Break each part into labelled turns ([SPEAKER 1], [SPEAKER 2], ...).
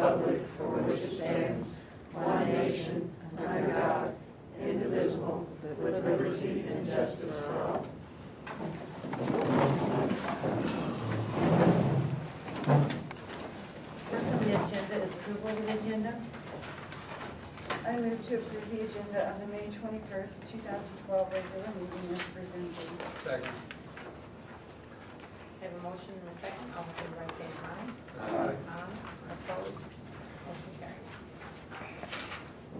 [SPEAKER 1] republic for which it stands, one nation, under God, indivisible, with liberty and justice for all.
[SPEAKER 2] First on the agenda is approval of the agenda.
[SPEAKER 3] I move to approve the agenda of the May 21st, 2012 regular meeting as presented.
[SPEAKER 4] Second.
[SPEAKER 2] I have a motion and a second. All in favor by saying aye.
[SPEAKER 4] Aye.
[SPEAKER 2] Aye. Opposed? Motion carries.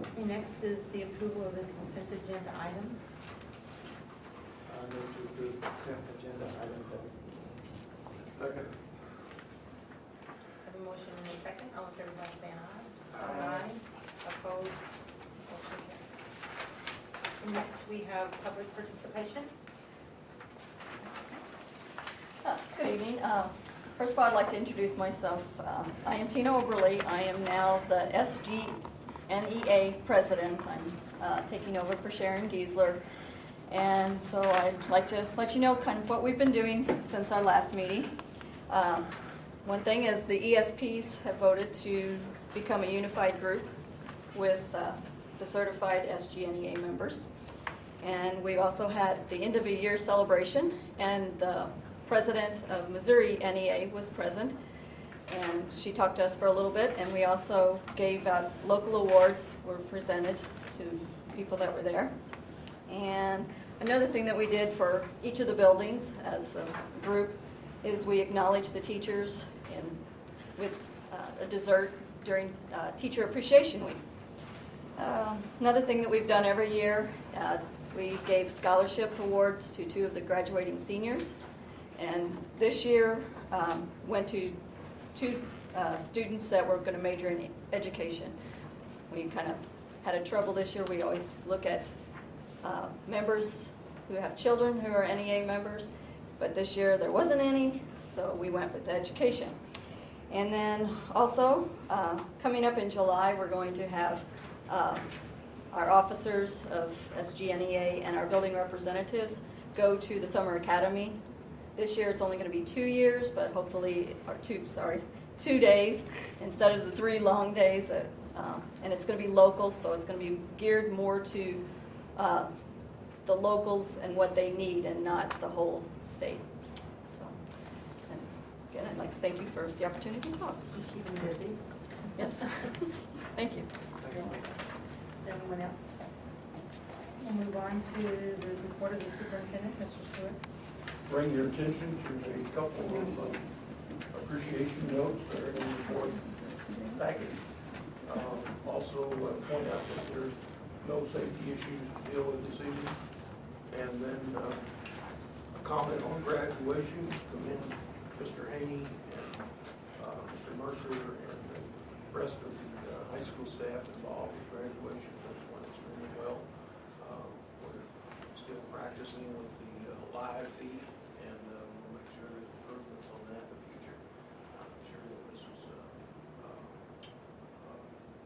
[SPEAKER 2] Okay, next is the approval of the consent agenda items.
[SPEAKER 4] I move to approve consent agenda items. Second.
[SPEAKER 2] I have a motion and a second. All in favor by saying aye. Aye. Opposed? Motion carries. And next we have public participation.
[SPEAKER 5] Good evening. First of all, I'd like to introduce myself. I am Tina Oberle. I am now the SGNEA president. I'm taking over for Sharon Giesler. And so I'd like to let you know kind of what we've been doing since our last meeting. One thing is the ESPs have voted to become a unified group with the certified SGNEA members. And we've also had the end of a year celebration, and the president of Missouri NEA was present, and she talked to us for a little bit, and we also gave out local awards were presented to people that were there. And another thing that we did for each of the buildings as a group is we acknowledged the teachers with a dessert during Teacher Appreciation Week. Another thing that we've done every year, we gave scholarship awards to 2 of the graduating seniors. And this year went to 2 students that were going to major in education. We kind of had a trouble this year. We always look at members who have children who are NEA members, but this year there wasn't any, so we went with education. And then also, coming up in July, we're going to have our officers of SGNEA and our building representatives go to the Summer Academy. This year it's only going to be 2 years, but hopefully, or 2 days instead of the 3 long days. And it's going to be local, so it's going to be geared more to the locals and what they need, and not the whole state. So, and again, I'd like to thank you for the opportunity to talk.
[SPEAKER 2] You keep them busy.
[SPEAKER 5] Yes. Thank you.
[SPEAKER 2] Is anyone else? We'll move on to the report of the superintendent, Mr. Stewart.
[SPEAKER 6] Bring your attention to a couple of appreciation notes that are in the report package. Also point out that there's no safety issues to deal with this evening. And then a comment on graduation. Commend Mr. Haney and Mr. Mercer and the rest of the high school staff involved with graduation. That's went extremely well. We're still practicing with the live feed, and we'll make sure there's improvements on that in the future. I'm sure that this was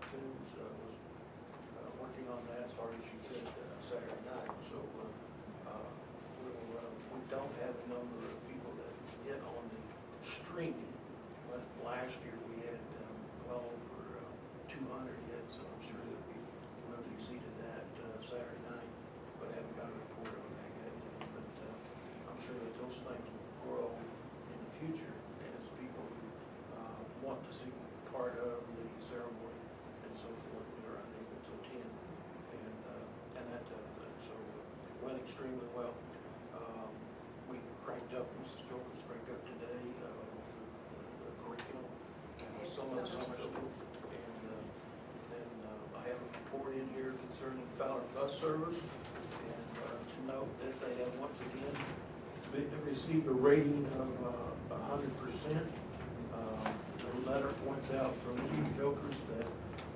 [SPEAKER 6] Coons was working on that as hard as she could Saturday night. So we don't have a number of people that get on the streaming, but last year we had well over 200 yet, so I'm sure that we would have exceeded that Saturday night, but I haven't got a report on that yet. But I'm sure that those things will grow in the future as people who want to see part of the ceremony and so forth that are unable to attend, and that type of thing. So it went extremely well. We cranked up, Mrs. Joker's cranked up today with the curriculum and some of the summer school. And then I have a report in here concerning Fowler bus service, and to note that they have once again received a rating of 100%. The letter points out from Mr. Jokers that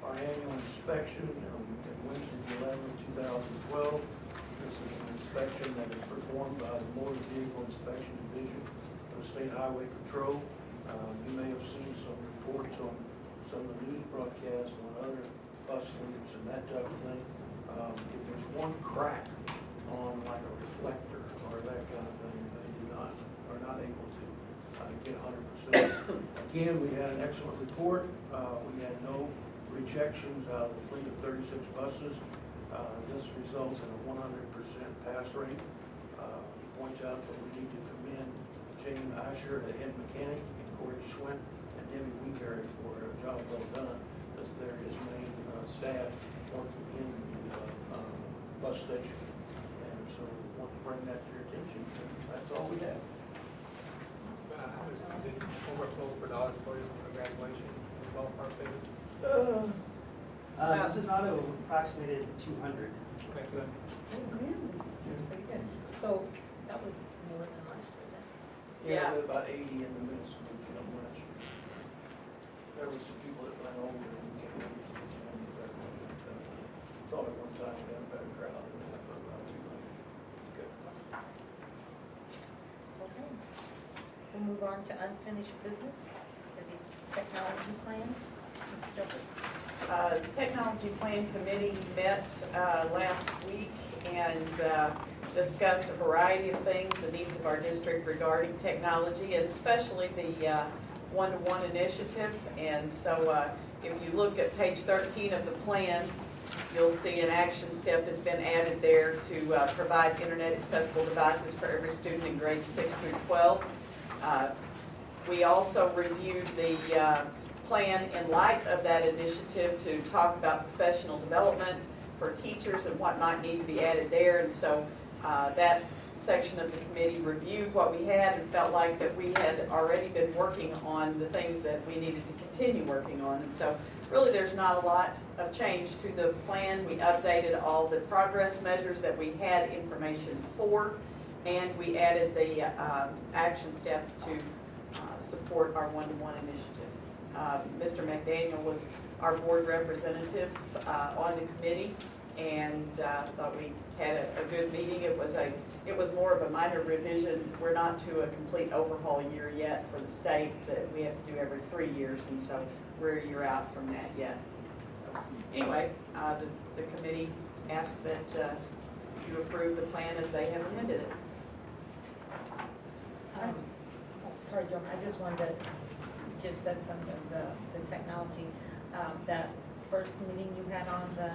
[SPEAKER 6] our annual inspection on Wednesday, 11/2012. This is an inspection that is performed by the Motor Vehicle Inspection Division of State Highway Patrol. You may have seen some reports on some of the news broadcasts on other bus fleets and that type of thing. If there's one crack on like a reflector or that kind of thing, they are not able to get 100%. Again, we had an excellent report. We had no rejections out of the fleet of 36 buses. This results in a 100% pass rate. Points out that we need to commend Jane Asher, the head mechanic, and Corey Schwint and Debbie Weeberry for a job well done, as they're his main staff working in the bus station. And so we want to bring that to your attention. That's all we have.
[SPEAKER 7] Did overflow for the auditorium for graduation, ballpark figure?
[SPEAKER 1] This is auto approximated 200.
[SPEAKER 7] Okay, good.
[SPEAKER 2] Pretty good. So that was more than last year then?
[SPEAKER 6] Yeah, we had about 80 in the middle school, not much. There was some people that went over and came over. Thought at one time we had a better crowd than that, but about 200. Good.
[SPEAKER 2] Okay. We'll move on to unfinished business, the technology plan. Mr. Joseph?
[SPEAKER 8] Technology Plan Committee met last week and discussed a variety of things, the needs of our district regarding technology, and especially the one-to-one initiative. And so if you look at page 13 of the plan, you'll see an action step has been added there to provide internet accessible devices for every student in grades 6 through 12. We also reviewed the plan in light of that initiative to talk about professional development for teachers and what might need to be added there. And so that section of the committee reviewed what we had and felt like that we had already been working on the things that we needed to continue working on. And so really there's not a lot of change to the plan. We updated all the progress measures that we had information for, and we added the action step to support our one-to-one initiative. Mr. McDaniel was our board representative on the committee, and thought we had a good meeting. It was more of a minor revision. We're not to a complete overhaul year yet for the state that we have to do every 3 years, and so we're a year out from that yet. So anyway, the committee asked that you approve the plan as they have amended it.
[SPEAKER 2] Sorry, Joan, I just wanted to, just said something, the technology, that first meeting you had on the.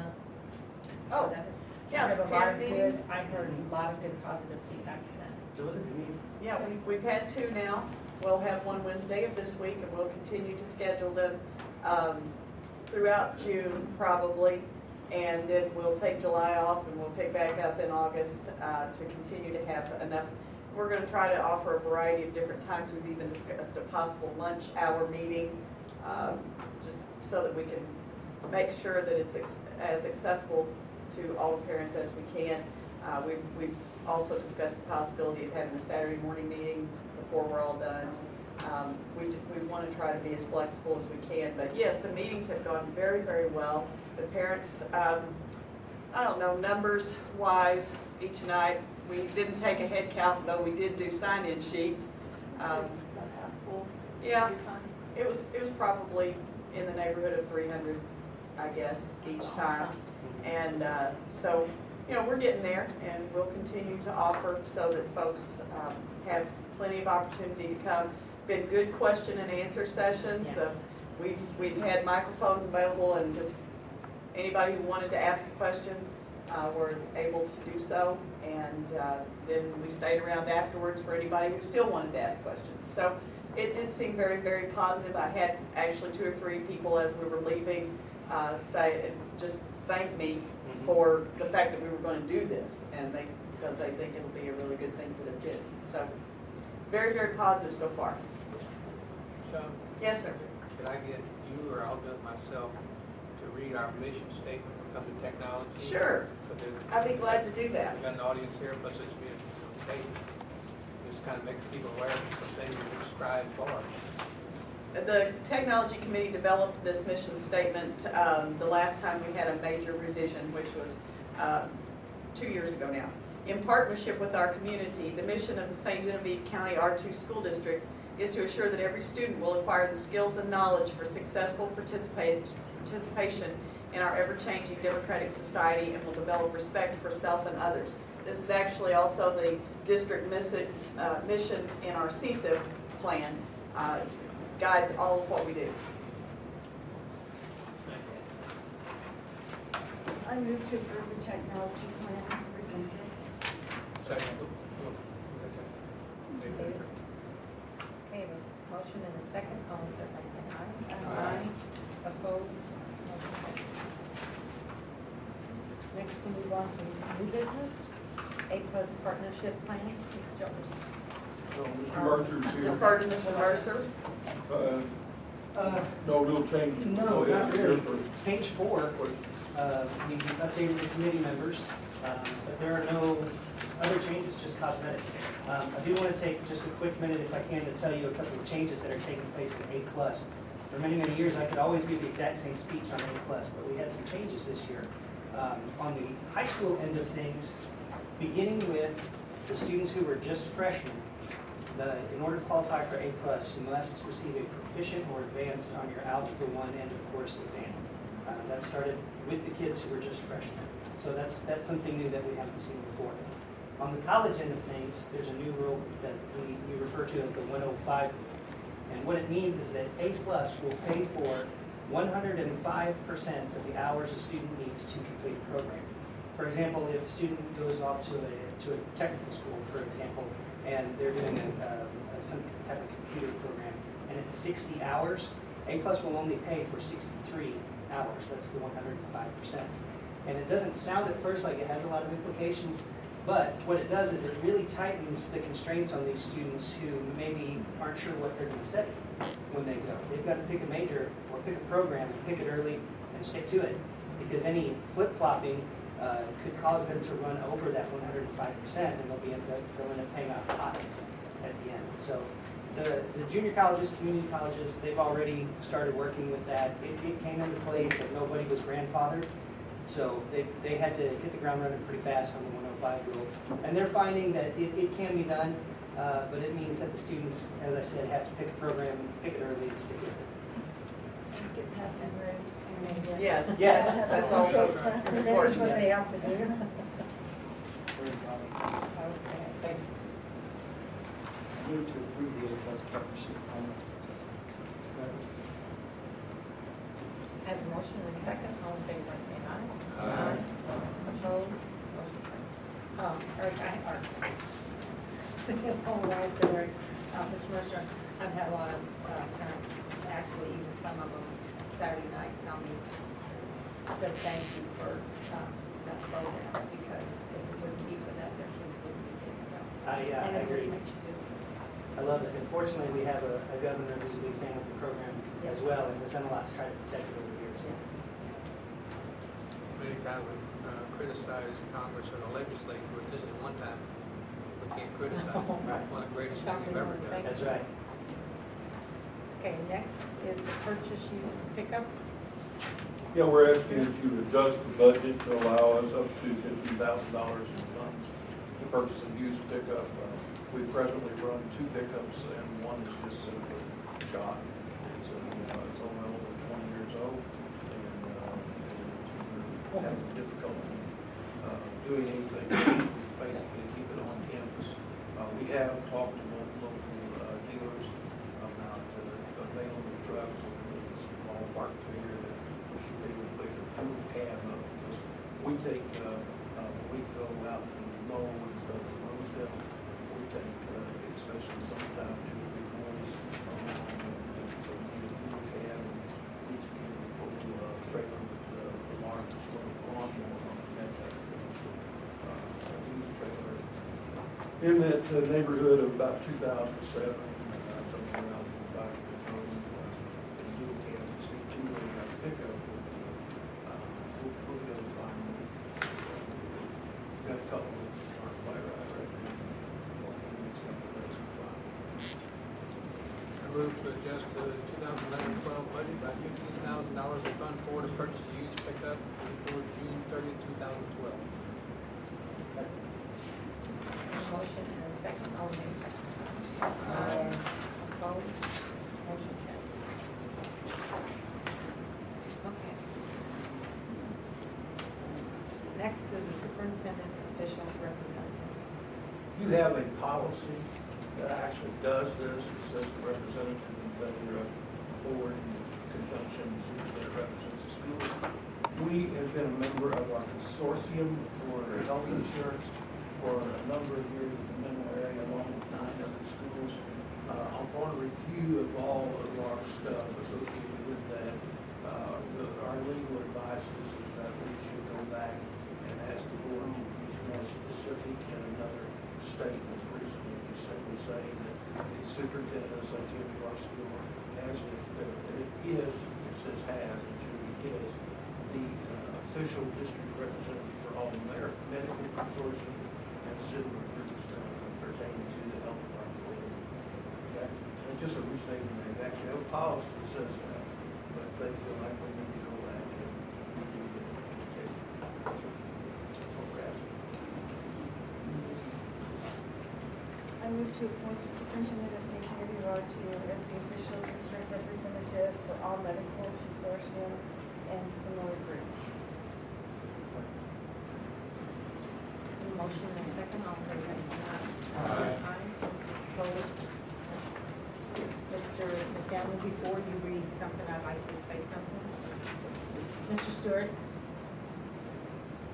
[SPEAKER 8] Oh, yeah,
[SPEAKER 2] I heard a
[SPEAKER 8] the
[SPEAKER 2] lot
[SPEAKER 8] parent
[SPEAKER 2] of good,
[SPEAKER 8] meetings.
[SPEAKER 2] I heard a lot of good positive feedback from that.
[SPEAKER 1] So it was a good meeting.
[SPEAKER 8] Yeah, we've had 2 now. We'll have one Wednesday of this week, and we'll continue to schedule them throughout June probably, and then we'll take July off and we'll pick back up in August to continue to have enough. We're going to try to offer a variety of different times. We've even discussed a possible lunch hour meeting, just so that we can make sure that it's as accessible to all parents as we can. We've also discussed the possibility of having a Saturday morning meeting before we're all done. We want to try to be as flexible as we can, but yes, the meetings have gone very, very well. The parents, I don't know, numbers wise, each night, we didn't take a head count, though we did do sign-in sheets. Yeah, it was probably in the neighborhood of 300, I guess, each time. And so, you know, we're getting there, and we'll continue to offer so that folks have plenty of opportunity to come. Been good question and answer sessions.
[SPEAKER 2] Yeah.
[SPEAKER 8] We've had microphones available, and just anybody who wanted to ask a question were able to do so. And then we stayed around afterwards for anybody who still wanted to ask questions. So it did seem very, very positive. I had actually 2 or 3 people as we were leaving say, just thank me for the fact that we were going to do this, and because they think it'll be a really good thing for their kids. So very, very positive so far.
[SPEAKER 7] So,
[SPEAKER 8] Yes, sir.
[SPEAKER 7] could I get you, or I'll do it myself, to read our mission statement when it comes to technology?
[SPEAKER 8] Sure.
[SPEAKER 7] So that
[SPEAKER 8] I'd be glad to do that.
[SPEAKER 7] we've got an audience here, plus it's being taped. Just kind of makes people aware of some things we strive for.
[SPEAKER 8] The Technology Committee developed this mission statement the last time we had a major revision, which was 2 years ago now. In partnership with our community, the mission of the St. Genevieve County R2 School District is to assure that every student will acquire the skills and knowledge for successful participation in our ever-changing democratic society, and will develop respect for self and others. This is actually also the district mission in our CSIP plan guides all of what we do.
[SPEAKER 3] I move to approve the technology plan as presented.
[SPEAKER 7] Second.
[SPEAKER 2] David? Okay, a motion and a second, all in favor by saying aye.
[SPEAKER 7] Aye.
[SPEAKER 2] Opposed? Motion carries. Next, we move on to new business, A+ partnership plan, Ms. Jones.
[SPEAKER 9] So, Mr. Mercer's here.
[SPEAKER 8] Defer to Mr. Mercer.
[SPEAKER 9] No real changes.
[SPEAKER 10] No,
[SPEAKER 9] Go ahead,
[SPEAKER 10] not
[SPEAKER 9] you're
[SPEAKER 10] really.
[SPEAKER 9] for
[SPEAKER 10] Page 4,
[SPEAKER 9] questions.
[SPEAKER 10] we updated the committee members, but there are no other changes, just cosmetic. I do want to take just a quick minute, if I can, to tell you a couple of changes that are taking place in A+. For many, many years, I could always give the exact same speech on A+, but we had some changes this year. On the high school end of things, beginning with the students who were just freshmen, in order to qualify for A+, you must receive a proficient or advanced on your Algebra 1 end of course exam. That started with the kids who were just freshmen. So that's something new that we haven't seen before. On the college end of things, there's a new rule that we refer to as the 105 rule. And what it means is that A+ will pay for 105% of the hours a student needs to complete a program. For example, if a student goes off to a technical school, for example, and they're doing some type of computer program, and it's 60 hours, A+ will only pay for 63 hours. That's the 105%. And it doesn't sound at first like it has a lot of implications, but what it does is it really tightens the constraints on these students who maybe aren't sure what they're going to study when they go. They've got to pick a major or pick a program and pick it early and stick to it, because any flip-flopping could cause them to run over that 105%, and they'll end up paying out high at the end. So the junior colleges, community colleges, they've already started working with that. It came into place that nobody was grandfathered, so they had to hit the ground running pretty fast on the 105 rule. And they're finding that it can be done, but it means that the students, as I said, have to pick a program, pick it early, and stick with it.
[SPEAKER 3] Get passing grades.
[SPEAKER 8] Yes.
[SPEAKER 10] Yes.
[SPEAKER 8] That's also
[SPEAKER 3] That's
[SPEAKER 8] important.
[SPEAKER 3] what they have to do.
[SPEAKER 2] Okay.
[SPEAKER 10] Thank you.
[SPEAKER 4] Move to approve the A+ partnership plan.
[SPEAKER 2] I have a motion and a second, all in favor by saying aye.
[SPEAKER 7] Aye.
[SPEAKER 2] Opposed? Motion carries. Eric, Mr. Mercer, I've had a lot of parents, actually even some of them Saturday night tell me, said thank you for that program, because if it wouldn't be for that, their kids wouldn't be getting it.
[SPEAKER 10] I
[SPEAKER 2] And it just
[SPEAKER 10] agree.
[SPEAKER 2] makes you just,
[SPEAKER 10] I love it. Unfortunately, we have a governor who's a big fan of the program as well, and has done a lot to try to protect it over the years.
[SPEAKER 2] yes.
[SPEAKER 7] Many times we criticize Congress or the legislature, but this is one time we can't criticize.
[SPEAKER 10] Right.
[SPEAKER 7] One of the greatest things we've ever done.
[SPEAKER 10] That's right.
[SPEAKER 2] Okay, next is the purchase, use, and pickup.
[SPEAKER 9] Yeah, we're asking that you adjust the budget to allow us up to $50,000 in funds to purchase a used pickup. We presently run 2 pickups, and one is just simply shot. It's only over 20 years old, and we're having difficulty doing anything, basically keep it on campus. We have talked to local dealers about available trucks, and we think it's a ballpark figure that we should be able to pick a proof cab up, because we take, we go out and mow and stuff in Rosedale, we take, especially sometimes 2 or 3 boys, and so we need a proof cab, and each vehicle pull a trailer with the large lawnmower on that type of thing. So, a used trailer in that neighborhood of about 2007, somewhere around 5 years old. And you can see 2 when you have to pick up, we'll be able to find them. We've got a couple of start fire right now. Hopefully next couple of days we'll find them.
[SPEAKER 7] I move to adjust the 2011-12 budget by $15,000 to fund forward to purchase a used pickup before June 30th, 2012.
[SPEAKER 2] Motion and a second, all in favor by saying aye. Opposed? Motion carries. Okay. Next is the superintendent official representative.
[SPEAKER 9] You have a policy that actually does this. It says the representative in favor of the board in conjunction with the superintendent represents the schools. We have been a member of our consortium for health insurance for a number of years in the Menlo area, along with 9 other schools. Upon review of all of our stuff associated with that, our legal advice is that we should go back and ask the board to be more specific in another statement recently, just simply saying that the superintendent of St. Timothy Rock School has, it says has, it should be is, the official district representative for all medical consortium and similar groups pertaining to the health department. Okay? And just a restatement, they actually have a policy that says that, but they feel like we need to go back and do the implementation. That's what we're asking.
[SPEAKER 3] I move to appoint the superintendent of St. Timothy Road as the official district representative for all medical consortium and similar groups.
[SPEAKER 2] Motion and second, all in favor, say aye. Aye. Opposed? Mr. McDaniel, before you read something, I'd like to say something. Mr. Stewart,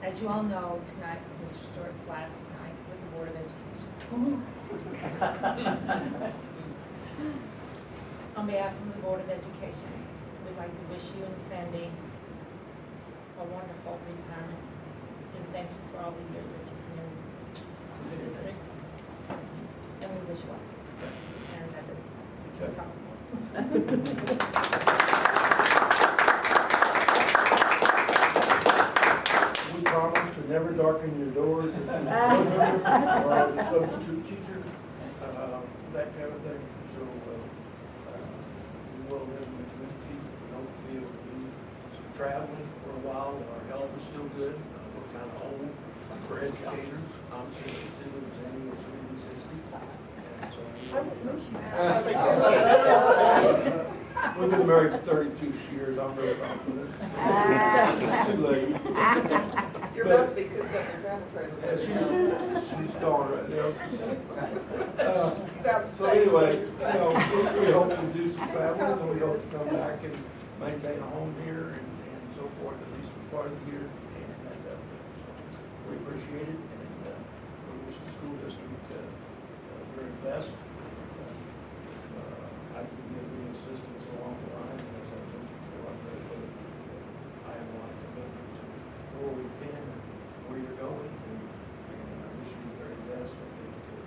[SPEAKER 2] as you all know, tonight's Mr. Stewart's last night with the Board of Education. On behalf of the Board of Education, we'd like to wish you and Sandy a wonderful retirement, and thank you for all the years that you've been in the district. And we wish you well. And that's it. We can't talk more.
[SPEAKER 9] We promise to never darken your doors as a board member or as a substitute teacher, that kind of thing. So we will live in the community. We hope to be able to do some traveling for a while. Our health is still good. We're kind of old for educators. I'm 62 and Sandy will soon be 60. And so we've been married for 32 years. I'm very confident. It's too late.
[SPEAKER 8] You're about to be cooped up in travel trailer.
[SPEAKER 9] She's gone right now. So anyway, we hope to do some traveling, and we hope to come back and maintain a home here and so forth, at least for part of the year, and that kind of thing. So we appreciate it, and we wish the school district the very best. I can give any assistance along the line, and as I mentioned before, I'm very good. I have a lot of commitment to where we've been and where you're going, and I wish you the very best. I think the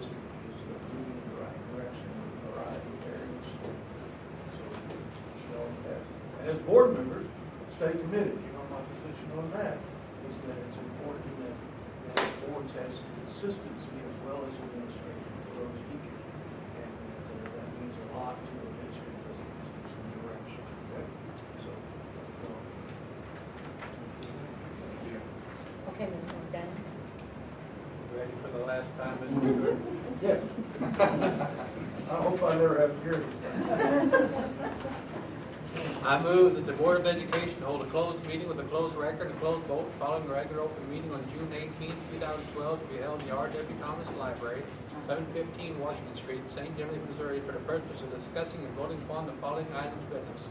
[SPEAKER 9] district is moving in the right direction in a variety of areas. So we should all do that. And as board members, stay committed. You know, my position on that is that it's important that boards have some consistency as well as administration for those teachers. And that means a lot to a district because it gives them some direction. Okay? So,
[SPEAKER 2] Okay, Mr. McDaniel.
[SPEAKER 7] Ready for the last time, Mr. Stewart?
[SPEAKER 9] yes. I hope I never have to hear this thing.
[SPEAKER 7] I move that the Board of Education hold a closed meeting with a closed record and closed vote following the regular open meeting on June 18, 2012 to be held in the R.W. Thomas Library, 715 Washington Street, St. Timothy, Missouri, for the purpose of discussing and voting upon the following items of business: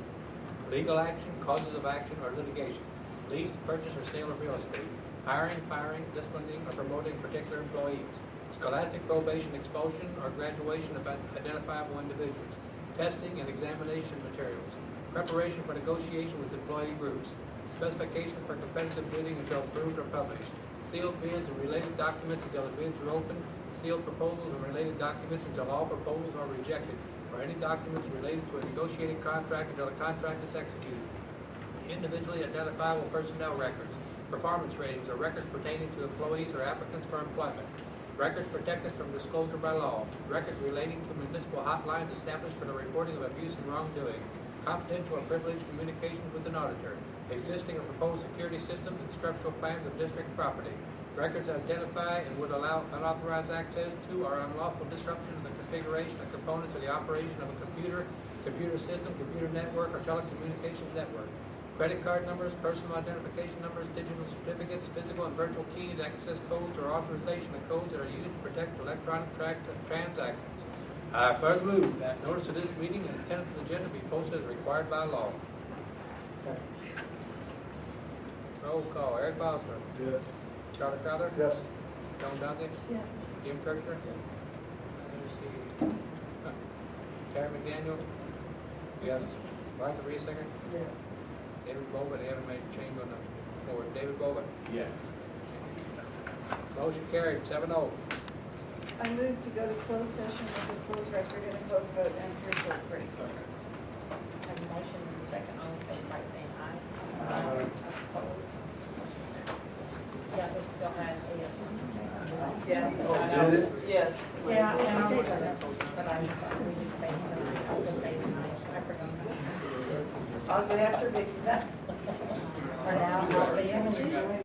[SPEAKER 7] legal action, causes of action, or litigation; lease, purchase, or sale of real estate; hiring, firing, disciplining, or promoting particular employees; scholastic probation, expulsion, or graduation of identifiable individuals; testing and examination materials; preparation for negotiation with employee groups; specification for competitive bidding until approved or published; sealed bids and related documents until the bids are open; sealed proposals and related documents until all proposals are rejected, or any documents related to a negotiated contract until a contract is executed; individually identifiable personnel records; performance ratings or records pertaining to employees or applicants for employment; records protected from disclosure by law; records relating to municipal hotlines established for the reporting of abuse and wrongdoing; confidential or privileged communications with an auditor; existing or proposed security systems and structural plans of district property; records that identify and would allow unauthorized access to or unlawful disruption of the configuration of components of the operation of a computer system, computer network, or telecommunications network; credit card numbers, personal identification numbers, digital certificates, physical and virtual keys, access codes, or authorization of codes that are used to protect electronic transactions. I further move that notice of this meeting and the tentative agenda be posted as required by law. Roll call, Eric Bosler.
[SPEAKER 9] Yes.
[SPEAKER 7] Charlie Crowther.
[SPEAKER 9] Yes.
[SPEAKER 7] Joan Dudley.
[SPEAKER 3] Yes.
[SPEAKER 7] Jim Kirchner. Terry McDaniel. Yes. Martha Reesinger.
[SPEAKER 3] Yes.
[SPEAKER 7] David Bova, they haven't made a change on the board. David Bova.
[SPEAKER 4] Yes.
[SPEAKER 7] Motion carried, 7-0.
[SPEAKER 3] I move to go to closed session with a closed record and a closed vote and for a short break.
[SPEAKER 2] Have a motion and a second, all in favor by saying aye.
[SPEAKER 7] Aye.
[SPEAKER 2] Opposed? Motion carries. Yeah, but still had ASM.
[SPEAKER 8] Yeah.
[SPEAKER 9] Oh, did it?
[SPEAKER 8] Yes.
[SPEAKER 2] Yeah, and I'll look at it, but I, we didn't say tonight, I'll just say tonight, I forgot.
[SPEAKER 8] I'll go after Vicky.
[SPEAKER 2] For now, I'll be able to.